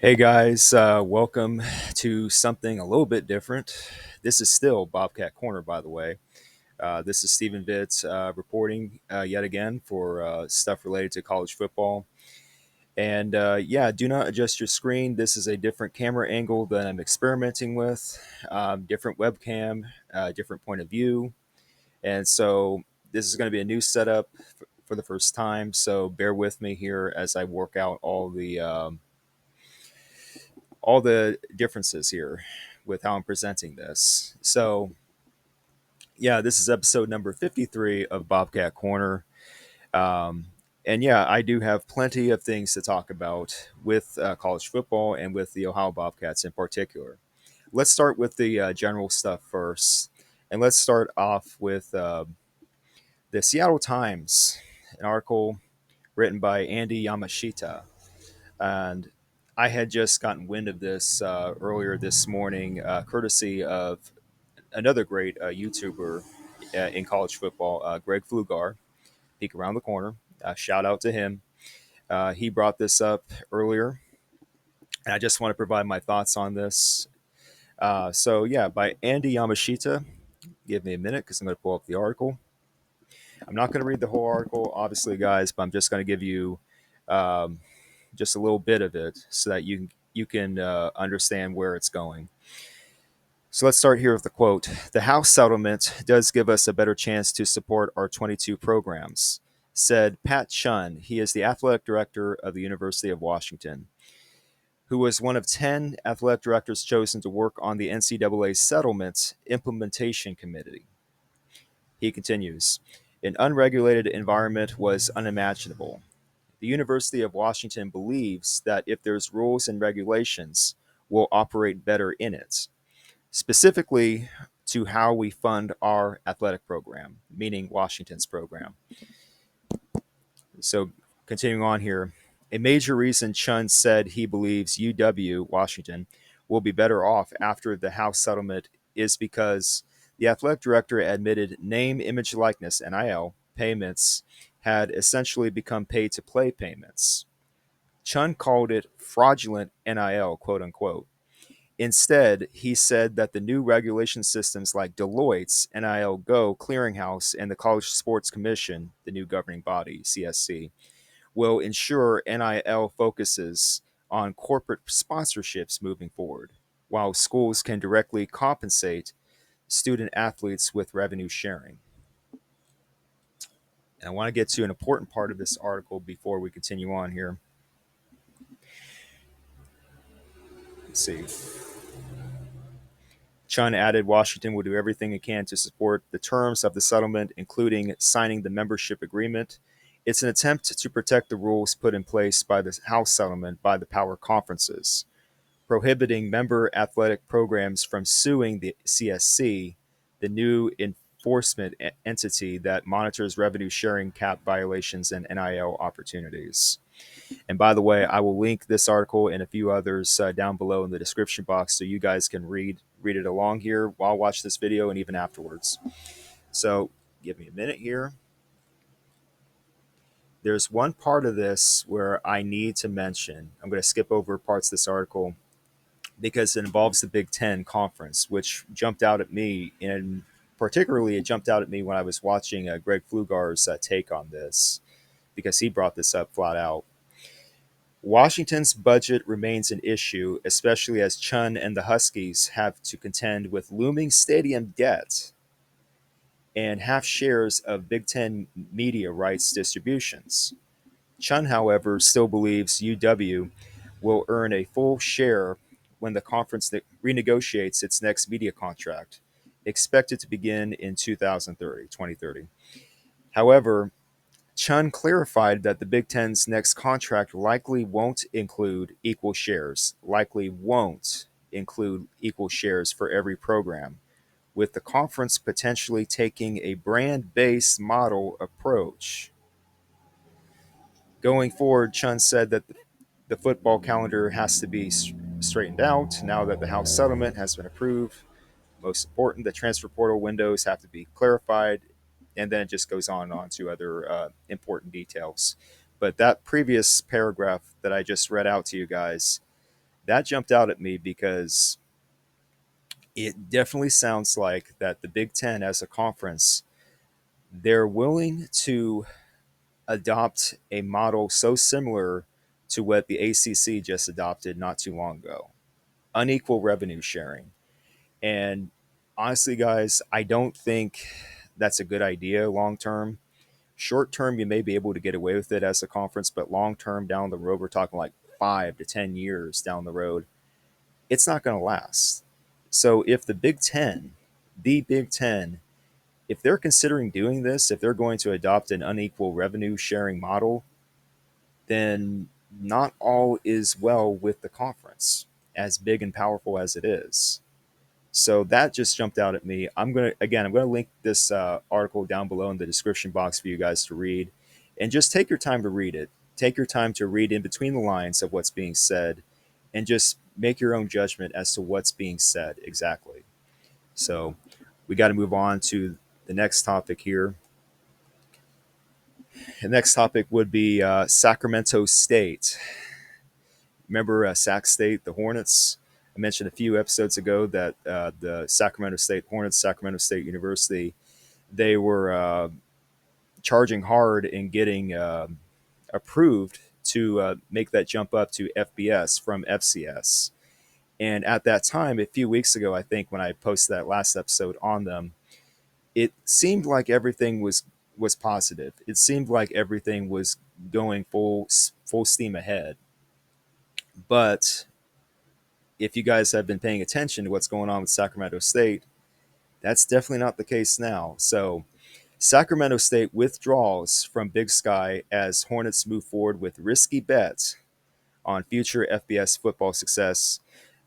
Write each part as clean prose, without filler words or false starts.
Hey guys, welcome to something a little bit different. This is still Bobcat Corner, by the way. This is Stephen Vitz reporting yet again for stuff related to college football. And yeah, do not adjust your screen. This is a different camera angle that I'm experimenting with, different webcam, different point of view. And so this is going to be a new setup for the first time. So bear with me here as I work out all the differences here with how I'm presenting this. So, yeah, this is episode number 53 of Bobcat Corner. Um, and yeah, I do have plenty of things to talk about with college football and with the Ohio Bobcats in particular. Let's start with the general stuff first. And let's start off with the Seattle Times, an article written by Andy Yamashita. And I had just gotten wind of this earlier this morning, courtesy of another great YouTuber in college football, Greg Flugar, peek around the corner. Shout out to him. He brought this up earlier, and I just want to provide my thoughts on this. So, yeah, by Andy Yamashita. Give me a minute because I'm going to pull up the article. I'm not going to read the whole article, obviously, guys, but I'm just going to give you um, just a little bit of it so that you can understand where it's going. So let's start here with the quote. The House settlement does give us a better chance to support our 22 programs, said Pat Chun. He is the athletic director of the University of Washington, who was one of 10 athletic directors chosen to work on the NCAA settlement implementation committee. He continues, an unregulated environment was unimaginable. The University of Washington believes that if there's rules and regulations, we'll operate better in it, specifically to how we fund our athletic program, meaning Washington's program. So, continuing on here, a major reason Chun said he believes UW, Washington, will be better off after the House settlement is because the athletic director admitted name, image, likeness, NIL, payments had essentially become pay to play payments. Chun called it fraudulent NIL, quote unquote. Instead, he said that the new regulation systems like Deloitte's NIL Go Clearinghouse and the College Sports Commission, the new governing body, CSC, will ensure NIL focuses on corporate sponsorships moving forward, while schools can directly compensate student athletes with revenue sharing. And I want to get to an important part of this article before we continue on here. Let's see. Chun added Washington will do everything it can to support the terms of the settlement, including signing the membership agreement. It's an attempt to protect the rules put in place by the House settlement by the power conferences, prohibiting member athletic programs from suing the CSC, the new enforcement entity that monitors revenue sharing cap violations and NIL opportunities. And by the way, I will link this article and a few others down below in the description box so you guys can read it along here while watch this video and even afterwards. So give me a minute here. There's one part of this where I need to mention. I'm going to skip over parts of this article because it involves the Big Ten conference, which jumped out at me, and particularly it jumped out at me when I was watching Greg Flugar's take on this because he brought this up flat out. Washington's budget remains an issue, especially as Chun and the Huskies have to contend with looming stadium debt and half shares of Big Ten media rights distributions. Chun, however, still believes UW will earn a full share when the conference renegotiates its next media contract, expected to begin in 2030. However, Chun clarified that the Big Ten's next contract likely won't include equal shares, for every program, with the conference potentially taking a brand based model approach. Going forward, Chun said that the football calendar has to be straightened out now that the House settlement has been approved. Most important, the transfer portal windows have to be clarified, and then it just goes on to other important details. But that previous paragraph that I just read out to you guys That jumped out at me because it definitely sounds like that the Big Ten as a conference, they're willing to adopt a model so similar to what the ACC just adopted not too long ago, unequal revenue sharing. And honestly, guys, I don't think that's a good idea long term. Short term, you may be able to get away with it as a conference, but long term, down the road, we're talking like 5 to 10 years down the road, it's not going to last. So if the Big Ten, if they're considering doing this, if they're going to adopt an unequal revenue sharing model, then not all is well with the conference, as big and powerful as it is. So that just jumped out at me. I'm gonna link this article down below in the description box for you guys to read, and just take your time to read it. Take your time to read in between the lines of what's being said, and just make your own judgment as to what's being said exactly. So we got to move on to the next topic here. The next topic would be Sacramento State. Remember Sac State, the Hornets? I mentioned a few episodes ago that the Sacramento State Hornets, Sacramento State University, they were charging hard in getting approved to make that jump up to FBS from FCS. And at that time, a few weeks ago, I think when I posted that last episode on them, it seemed like everything was positive. It seemed like everything was going full steam ahead. But if you guys have been paying attention to what's going on with Sacramento State, that's definitely not the case now. So Sacramento State withdraws from Big Sky as Hornets move forward with risky bets on future FBS football success.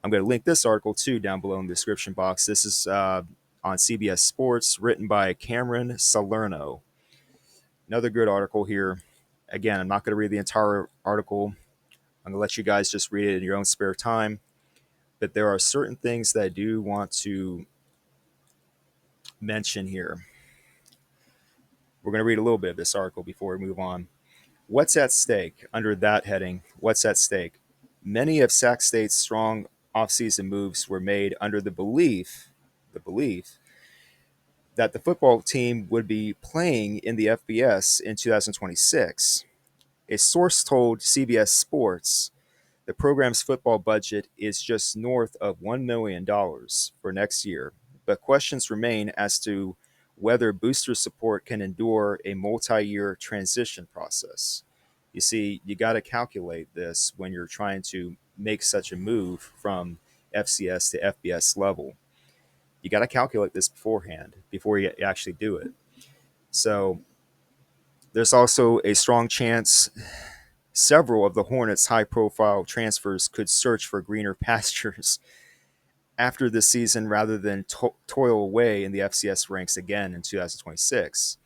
I'm going to link this article too down below in the description box. This is on CBS Sports, written by Cameron Salerno. Another good article here. Again, I'm not going to read the entire article. I'm going to let you guys just read it in your own spare time. But there are certain things that I do want to mention here. We're going to read a little bit of this article before we move on. What's at stake under that heading? What's at stake? Many of Sac State's strong offseason moves were made under the belief that the football team would be playing in the FBS in 2026. A source told CBS Sports the program's football budget is just north of $1 million for next year, but questions remain as to whether booster support can endure a multi year transition process. You see, you got to calculate this when you're trying to make such a move from FCS to FBS level. You got to calculate this beforehand before you actually do it. So there's also a strong chance several of the Hornets' high profile transfers could search for greener pastures after this season rather than toil away in the FCS ranks again in 2026,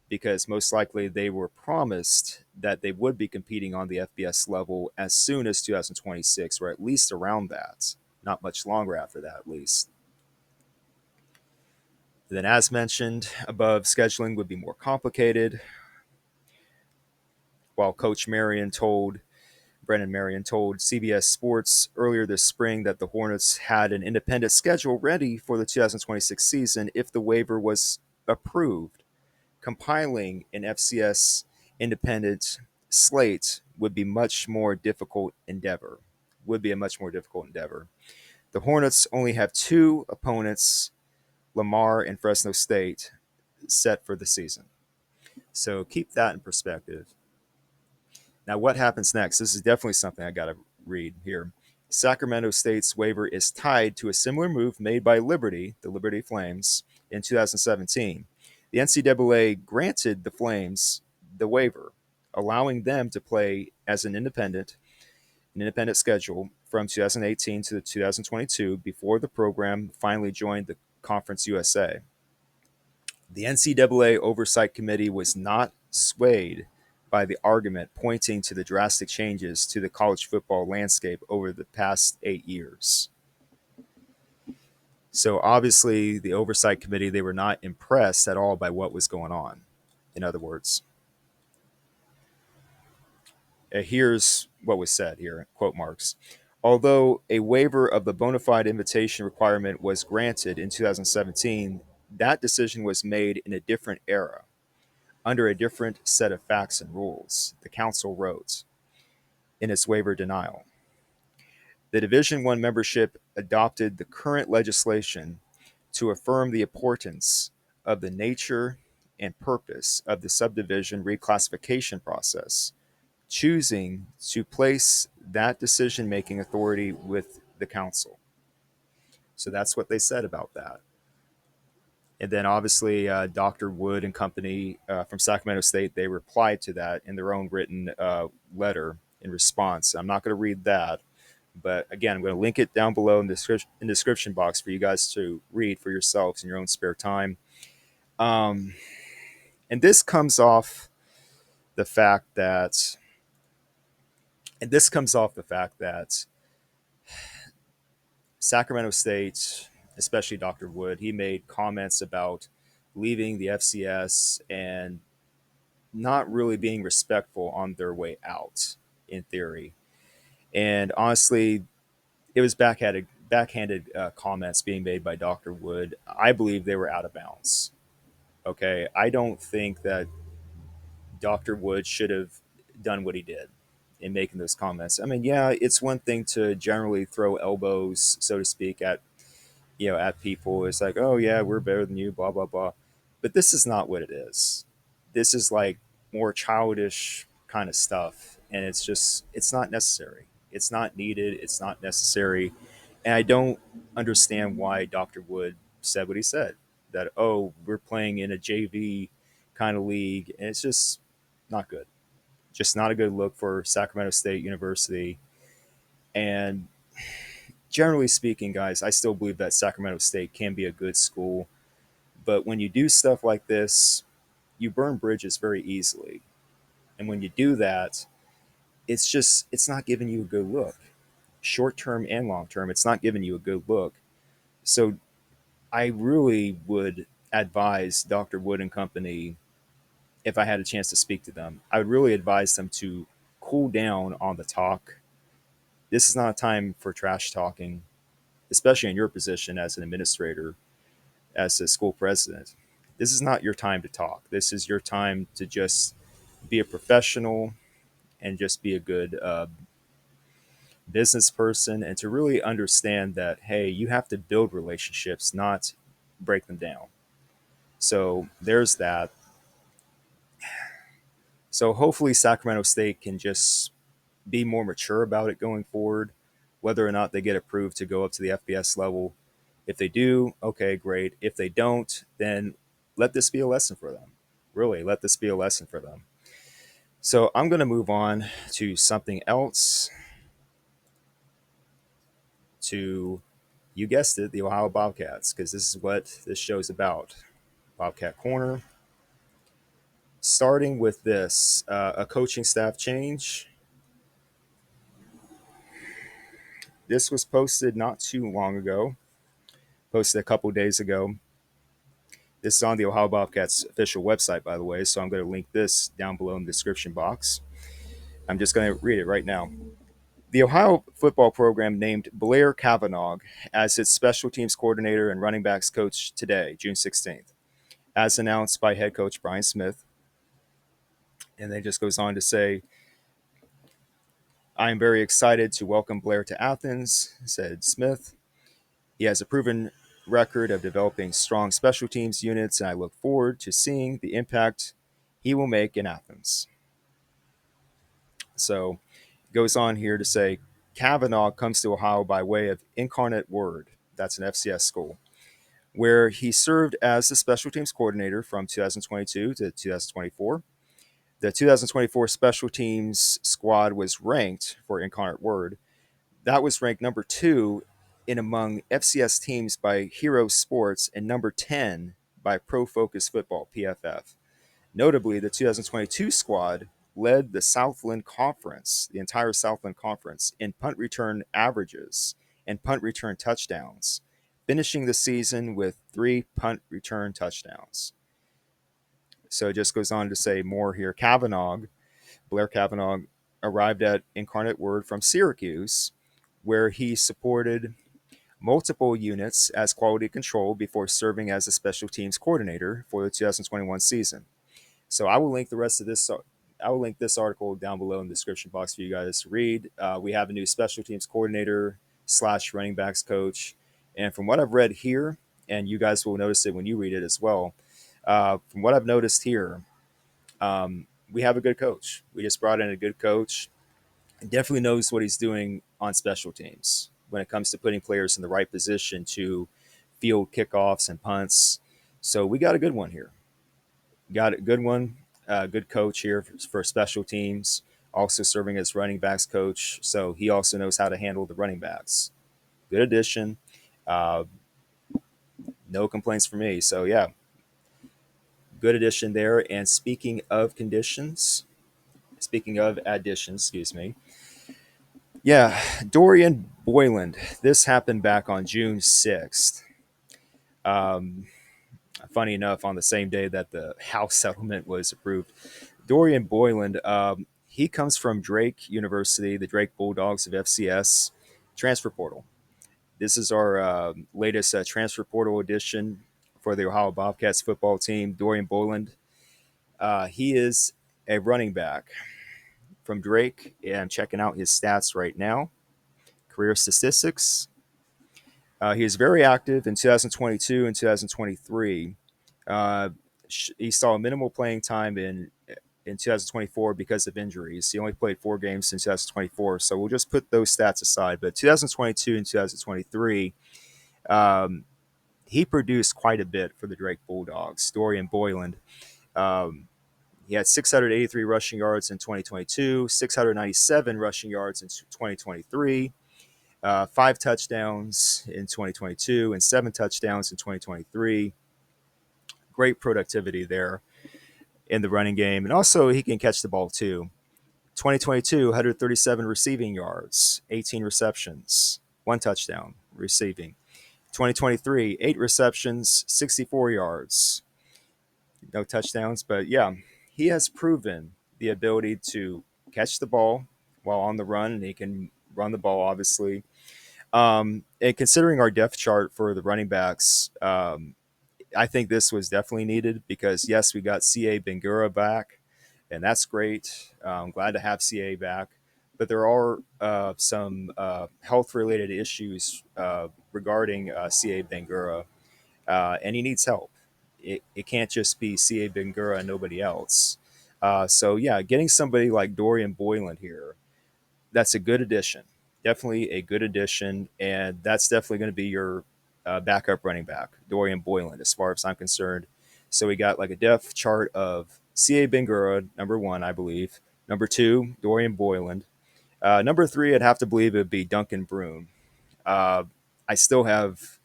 because most likely they were promised that they would be competing on the FBS level as soon as 2026, or at least around that, not much longer after that, at least. Then, as mentioned above, scheduling would be more complicated. While Coach Brennan Marion told CBS Sports earlier this spring that the Hornets had an independent schedule ready for the 2026 season if the waiver was approved. Compiling an FCS independent slate would be much more difficult endeavor. Would be a much more difficult endeavor. The Hornets only have two opponents, Lamar and Fresno State, set for the season. So keep that in perspective. Now, what happens next? This is definitely something I got to read here. Sacramento State's waiver is tied to a similar move made by Liberty, the Liberty Flames, in 2017. The NCAA granted the Flames the waiver, allowing them to play as an independent schedule from 2018 to 2022 before the program finally joined the Conference USA. The NCAA Oversight Committee was not swayed by the argument pointing to the drastic changes to the college football landscape over the past 8 years. So obviously, the Oversight Committee, they were not impressed at all by what was going on. In other words, here's what was said here, quote marks. Although a waiver of the bona fide invitation requirement was granted in 2017, that decision was made in a different era, under a different set of facts and rules, the council wrote in its waiver denial. The Division One membership adopted the current legislation to affirm the importance of the nature and purpose of the subdivision reclassification process, choosing to place that decision making authority with the council. So that's what they said about that. And then obviously, Dr. Wood and company from Sacramento State, they replied to that in their own written letter in response. I'm not going to read that, but again, I'm going to link it down below in the description box for you guys to read for yourselves in your own spare time. Um, and this comes off the fact that, and this comes off the fact that Sacramento State, especially Dr. Wood, he made comments about leaving the FCS and not really being respectful on their way out, in theory. And honestly, it was backhanded comments being made by Dr. Wood. I believe they were out of bounds. Okay, I don't think that Dr. Wood should have done what he did in making those comments. I mean, yeah, it's one thing to generally throw elbows, so to speak, at at people. It's like, oh yeah, we're better than you, blah blah blah. But this is not what it is. This is like more childish kind of stuff, and it's not necessary. It's not needed. It's not necessary, and I don't understand why Dr. Wood said what he said. That, oh, we're playing in a JV kind of league, and it's just not good. Just not a good look for Sacramento State University. And generally speaking, guys, I still believe that Sacramento State can be a good school. But when you do stuff like this, you burn bridges very easily. And when you do that, it's not giving you a good look. Short term and long term, it's not giving you a good look. So I really would advise Dr. Wood and Company, if I had a chance to speak to them, I would really advise them to cool down on the talk. This is not a time for trash talking, especially in your position as an administrator, as a school president. This is not your time to talk. This is your time to just be a professional and just be a good business person, and to really understand that, hey, you have to build relationships, not break them down. So there's that. So hopefully Sacramento State can just be more mature about it going forward, whether or not they get approved to go up to the FBS level. If they do, okay, great. If they don't, then let this be a lesson for them. Really, let this be a lesson for them. So I'm going to move on to something else, to, you guessed it, the Ohio Bobcats, because this is what this show's about. Bobcat Corner. Starting with this, a coaching staff change. This was posted not too long ago, posted a couple days ago. This is on the Ohio Bobcats official website, by the way, so I'm going to link this down below in the description box. I'm just going to read it right now. The Ohio football program named Blair Cavanaugh as its special teams coordinator and running backs coach today, June 16th, as announced by head coach Brian Smith. And then just goes on to say, I am very excited to welcome Blair to Athens, said Smith. He has a proven record of developing strong special teams units, and I look forward to seeing the impact he will make in Athens. So it goes on here to say Cavanaugh comes to Ohio by way of Incarnate Word. That's an FCS school, where he served as the special teams coordinator from 2022 to 2024. The 2024 special teams squad was ranked for Incarnate Word. That was ranked number 2 in among FCS teams by Hero Sports and number 10 by Pro Focus Football, PFF. Notably, the 2022 squad led the Southland Conference, the entire Southland Conference, in punt return averages and punt return touchdowns, finishing the season with 3 punt return touchdowns. So it just goes on to say more here. Blair Cavanaugh, arrived at Incarnate Word from Syracuse, where he supported multiple units as quality control before serving as a special teams coordinator for the 2021 season. So I will link the rest of this. I will link this article down below in the description box for you guys to read. We have a new special teams coordinator slash running backs coach, and from what I've read here, and you guys will notice it when you read it as well. From what I've noticed here, we have a good coach. We just brought in a good coach. He definitely knows what he's doing on special teams when it comes to putting players in the right position to field kickoffs and punts. So we got a good one here. Got a good one, good coach here for special teams, also serving as running backs coach. So he also knows how to handle the running backs. Good addition. Uh, no complaints for me. So yeah, good addition there. And speaking of additions, excuse me. Yeah, Dorian Boyland. This happened back on June 6th. Um, Funny enough, on the same day that the house settlement was approved, Dorian Boyland, he comes from Drake University, the Drake Bulldogs of FCS transfer portal. This is our latest transfer portal edition for the Ohio Bobcats football team. Dorian Boyland, he is a running back from Drake, and I'm checking out his stats right now. Career statistics. He was very active in 2022 and 2023. Uh, he saw minimal playing time in 2024 because of injuries. He only played 4 games in 2024, so we'll just put those stats aside. But 2022 and 2023, um, he produced quite a bit for the Drake Bulldogs. Dorian Boyland. Um, he had 683 rushing yards in 2022, 697 rushing yards in 2023, 5 touchdowns in 2022, and 7 touchdowns in 2023. Great productivity there in the running game. And also, he can catch the ball too. 2022, 137 receiving yards, 18 receptions, 1 touchdown receiving. 2023, 8 receptions, 64 yards, no touchdowns. But yeah, he has proven the ability to catch the ball while on the run, and he can run the ball, obviously. And considering our depth chart for the running backs, I think this was definitely needed because, yes, we got C.A. Bangura back, and that's great. I'm glad to have CA back. But there are some health related issues regarding CA Bangura, and he needs help. It can't just be CA Bangura and nobody else. So, yeah, getting somebody like Dorian Boyland here, that's a good addition. Definitely a good addition. And that's definitely going to be your backup running back, Dorian Boyland, as far as I'm concerned. So we got like a depth chart of C.A. Bangura, number one, I believe. Number two, Dorian Boyland. Number three, I'd have to believe it would be Duncan Broom. Uh, I still have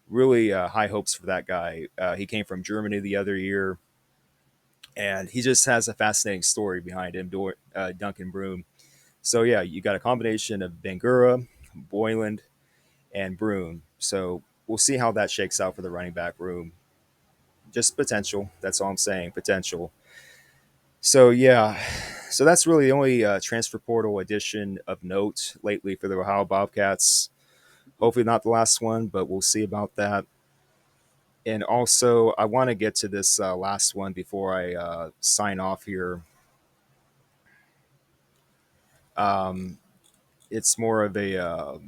really high hopes for that guy. He came from Germany the other year, and he just has a fascinating story behind him, Duncan Broom. So, yeah, you got a combination of Bangura, Boyland, and Broom. So we'll see how that shakes out for the running back room. Just potential. That's all I'm saying. Potential. So yeah, so that's really the only transfer portal addition of note lately for the Ohio Bobcats. Hopefully not the last one, but we'll see about that. And also, I want to get to this last one before I sign off here. Um, it's more of a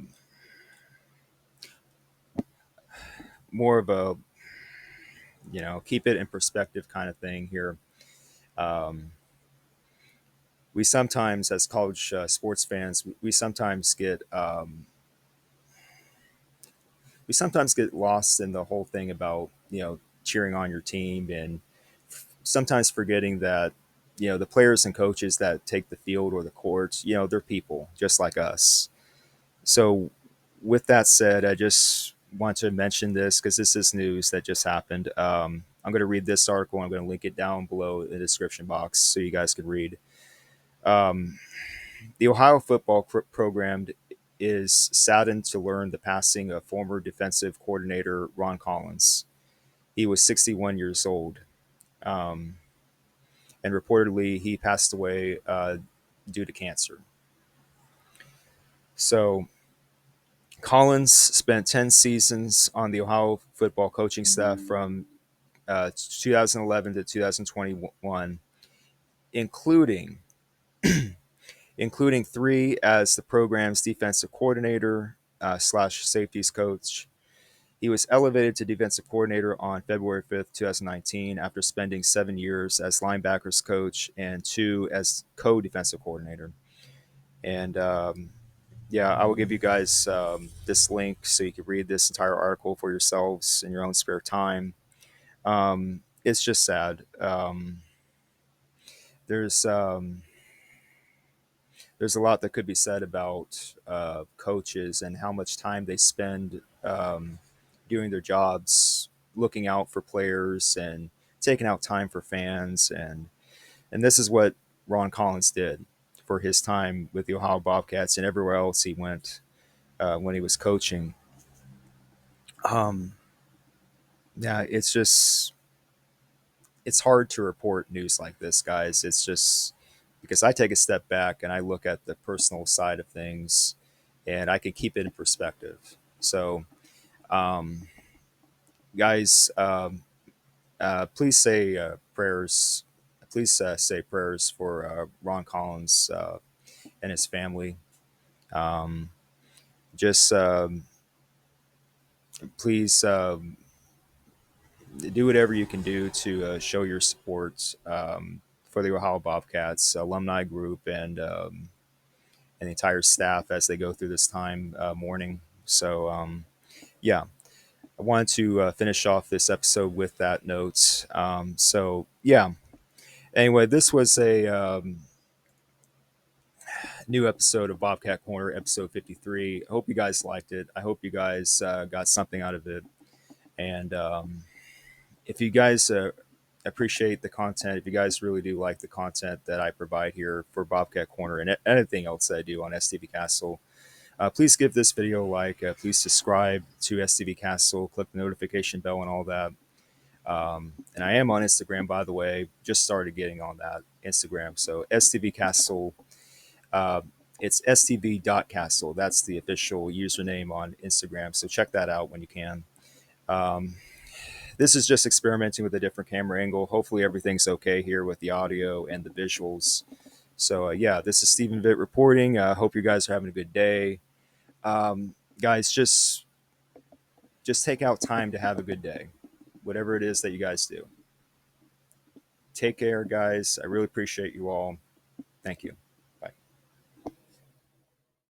keep it in perspective kind of thing here. Um, we sometimes, as college sports fans, we sometimes get lost in the whole thing about cheering on your team and sometimes forgetting that the players and coaches that take the field or the courts, they're people just like us. So with that said, I just want to mention this because this is news that just happened. I'm going to read this article. I'm going to link it down below in the description box so you guys can read. um, the Ohio football program is saddened to learn the passing of former defensive coordinator Ron Collins. He was 61 years old, um, and reportedly he passed away due to cancer. So, Collins spent 10 seasons on the Ohio football coaching staff from 2011 to 2021, including including three as the program's defensive coordinator slash safeties coach. He was elevated to defensive coordinator on February 5th, 2019, after spending 7 years as linebackers coach and two as co-defensive coordinator. And yeah, I will give you guys this link so you can read this entire article for yourselves in your own spare time. It's just sad. There's there's a lot that could be said about coaches and how much time they spend doing their jobs, looking out for players and taking out time for fans, and this is what Ron Collins did for his time with the Ohio Bobcats and everywhere else he went when he was coaching. Um, yeah, it's hard to report news like this, guys. It's just because I take a step back and I look at the personal side of things, and I can keep it in perspective. So, um, guys, please say prayers. Please say prayers for Ron Collins and his family. Um, just please do whatever you can do to show your support for the Ohio Bobcats alumni group and the entire staff as they go through this time mourning. So, yeah, I wanted to finish off this episode with that note. So, yeah. Anyway, this was a new episode of Bobcat Corner, episode 53. I hope you guys liked it. I hope you guys got something out of it. And if you guys appreciate the content, if you guys really do like the content that I provide here for Bobcat Corner and anything else that I do on STV Castle, please give this video a like. Please subscribe to STV Castle, click the notification bell and all that. And I am on Instagram, by the way. Just started getting on that Instagram. So STV Castle, uh, it's stv.castle. That's the official username on Instagram. So check that out when you can. Um, this is just experimenting with a different camera angle. Hopefully everything's okay here with the audio and the visuals. So yeah, this is Stephen Vitt reporting. Hope you guys are having a good day. Guys, just take out time to have a good day, whatever it is that you guys do. Take care, guys. I really appreciate you all. Thank you.